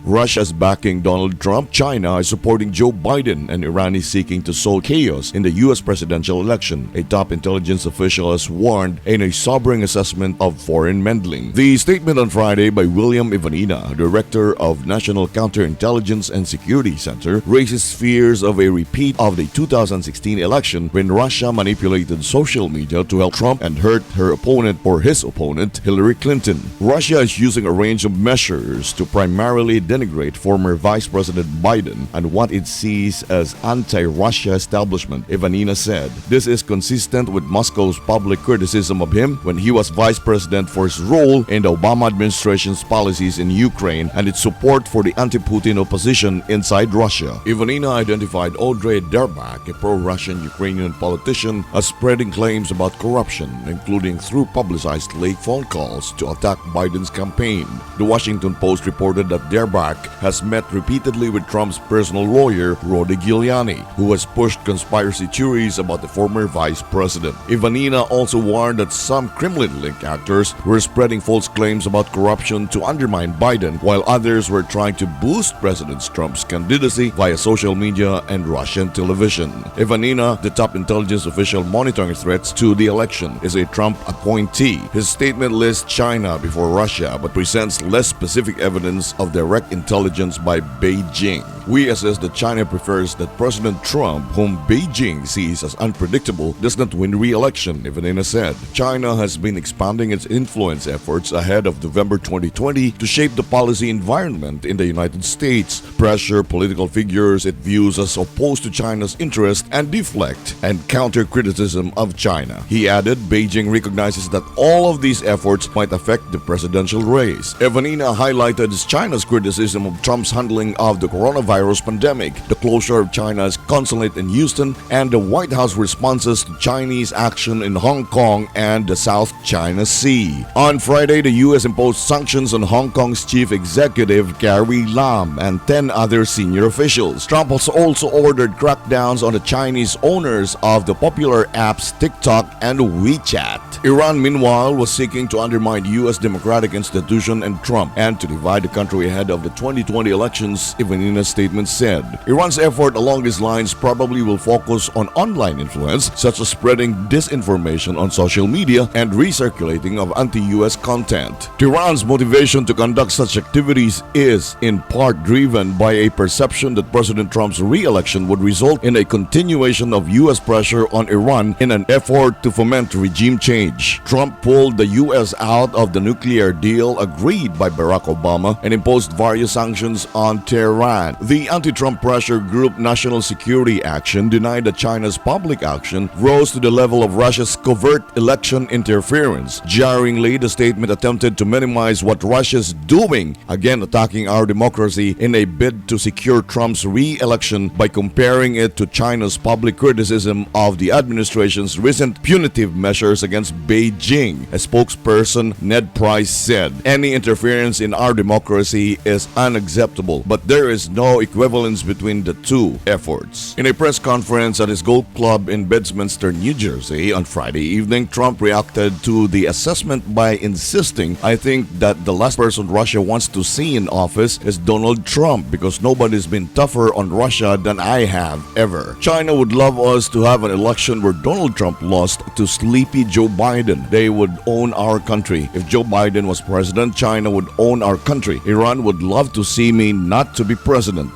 Russia is backing Donald Trump, China is supporting Joe Biden, and Iran is seeking to sow chaos in the U.S. presidential election, a top intelligence official has warned in a sobering assessment of foreign meddling. The statement on Friday by William Ivanina, Director of National Counterintelligence and Security Center, raises fears of a repeat of the 2016 election when Russia manipulated social media to help Trump and hurt her opponent or his opponent, Hillary Clinton. Russia is using a range of measures to primarily denigrate former Vice President Biden and what it sees as anti-Russia establishment, Ivanina said. This is consistent with Moscow's public criticism of him when he was vice president for his role in the Obama administration's policies in Ukraine and its support for the anti-Putin opposition inside Russia. Ivanina identified Audrey Derbak, a pro-Russian Ukrainian politician, as spreading claims about corruption, including through publicized leaked phone calls to attack Biden's campaign. The Washington Post reported that Derbak has met repeatedly with Trump's personal lawyer, Rudy Giuliani, who has pushed conspiracy theories about the former vice president. Ivanina also warned that some Kremlin-linked actors were spreading false claims about corruption to undermine Biden, while others were trying to boost President Trump's candidacy via social media and Russian television. Ivanina, the top intelligence official monitoring threats to the election, is a Trump appointee. His statement lists China before Russia but presents less specific evidence of direct intelligence by Beijing. We assess that China prefers that President Trump, whom Beijing sees as unpredictable, does not win re-election, Ivanina said. China has been expanding its influence efforts ahead of November 2020 to shape the policy environment in the United States, pressure political figures it views as opposed to China's interest, and deflect and counter criticism of China. He added Beijing recognizes that all of these efforts might affect the presidential race. Ivanina highlighted China's criticism of Trump's handling of the coronavirus pandemic, the closure of China's consulate in Houston, and the White House responses to Chinese action in Hong Kong and the South China Sea. On Friday, the U.S. imposed sanctions on Hong Kong's chief executive Carrie Lam and 10 other senior officials. Trump has also ordered crackdowns on the Chinese owners of the popular apps TikTok and WeChat. Iran, meanwhile, was seeking to undermine U.S. democratic institution and Trump and to divide the country ahead of the 2020 elections, Ivanina's statement said. Iran's effort along these lines probably will focus on online influence, such as spreading disinformation on social media and recirculating of anti-U.S. content. Tehran's motivation to conduct such activities is, in part, driven by a perception that President Trump's re-election would result in a continuation of U.S. pressure on Iran in an effort to foment regime change. Trump pulled the U.S. out of the nuclear deal agreed by Barack Obama and imposed various sanctions on Tehran. The anti-Trump pressure group National Security Action denied that China's public action rose to the level of Russia's covert election interference. Jarringly, the statement attempted to minimize what Russia's doing, again attacking our democracy in a bid to secure Trump's re-election by comparing it to China's public criticism of the administration's recent punitive measures against Beijing. A spokesperson, Ned Price, said, "Any interference in our democracy is unacceptable, but there is no equivalence between the two efforts." In a press conference at his golf club in Bedminster, New Jersey on Friday evening, Trump reacted to the assessment by insisting, "I think that the last person Russia wants to see in office is Donald Trump because nobody's been tougher on Russia than I have ever. China would love us to have an election where Donald Trump lost to sleepy Joe Biden. They would own our country. If Joe Biden was president, China would own our country. Iran would love to see me not to be president.